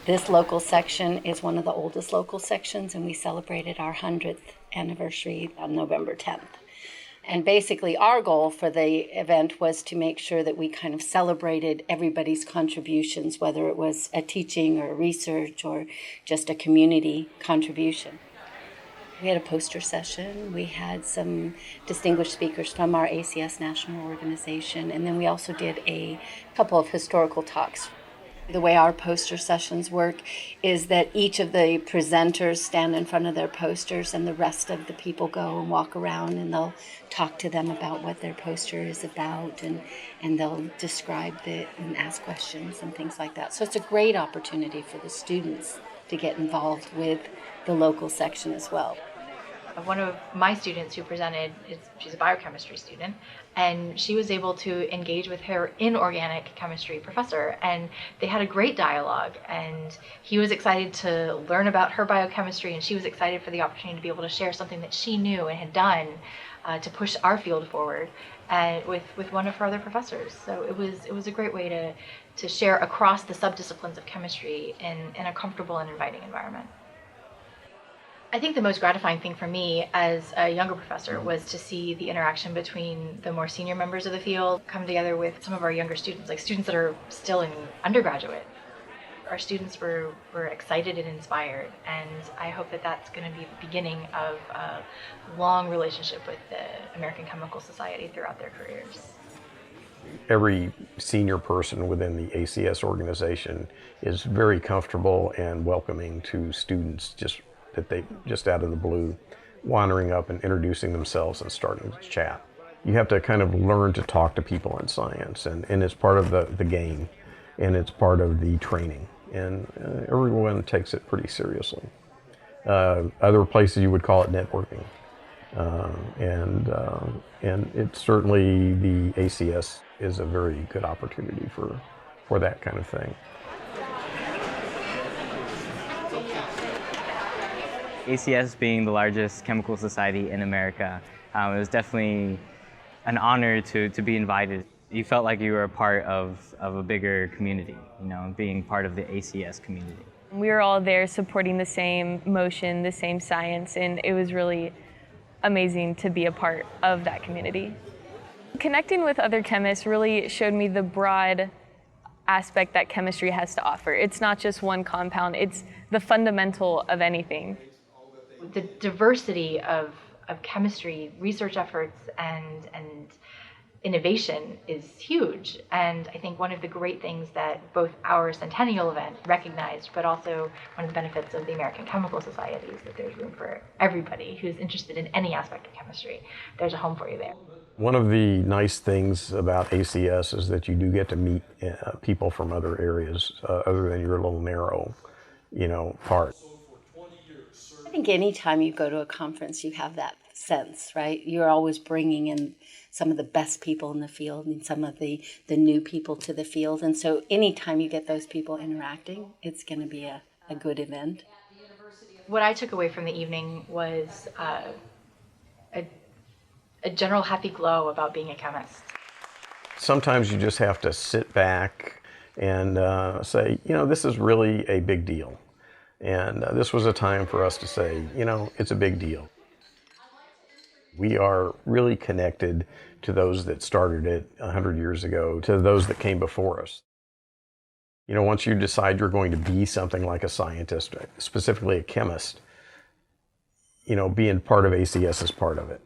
This local section is one of the oldest local sections, and we celebrated our 100th anniversary on November 10th. And basically our goal for the event was to make sure that we kind of celebrated everybody's contributions, whether it was a teaching or research or just a community contribution. We had a poster session, we had some distinguished speakers from our ACS national organization, and then we also did a couple of historical talks. The way our poster sessions work is that each of the presenters stand in front of their posters and the rest of the people go and walk around and they'll talk to them about what their poster is about and they'll describe it and ask questions and things like that. So it's a great opportunity for the students to get involved with the local section as well. One of my students who presented, she's a biochemistry student, and she was able to engage with her inorganic chemistry professor, and they had a great dialogue, and he was excited to learn about her biochemistry, and she was excited for the opportunity to be able to share something that she knew and had done to push our field forward with one of her other professors. So it was a great way to share across the subdisciplines of chemistry in a comfortable and inviting environment. I think the most gratifying thing for me as a younger professor was to see the interaction between the more senior members of the field come together with some of our younger students, like students that are still in undergraduate. Our students were excited and inspired, and I hope that that's going to be the beginning of a long relationship with the American Chemical Society throughout their careers. Every senior person within the ACS organization is very comfortable and welcoming to students just out of the blue, wandering up and introducing themselves and starting to chat. You have to kind of learn to talk to people in science, and it's part of the game, and it's part of the training, and everyone takes it pretty seriously. Other places you would call it networking, and it's certainly the ACS is a very good opportunity for that kind of thing. ACS being the largest chemical society in America, it was definitely an honor to be invited. You felt like you were a part of a bigger community, being part of the ACS community. We were all there supporting the same motion, the same science, and it was really amazing to be a part of that community. Connecting with other chemists really showed me the broad aspect that chemistry has to offer. It's not just one compound, it's the fundamental of anything. The diversity of chemistry, research efforts, and innovation is huge. And I think one of the great things that both our Centennial event recognized, but also one of the benefits of the American Chemical Society is that there's room for everybody who's interested in any aspect of chemistry. There's a home for you there. One of the nice things about ACS is that you do get to meet people from other areas other than your little narrow, part. I think anytime you go to a conference, you have that sense, right? You're always bringing in some of the best people in the field and some of the new people to the field. And so anytime you get those people interacting, it's going to be a good event. What I took away from the evening was a general happy glow about being a chemist. Sometimes you just have to sit back and say, this is really a big deal. And this was a time for us to say, it's a big deal. We are really connected to those that started it 100 years ago, to those that came before us. Once you decide you're going to be something like a scientist, specifically a chemist, being part of ACS is part of it.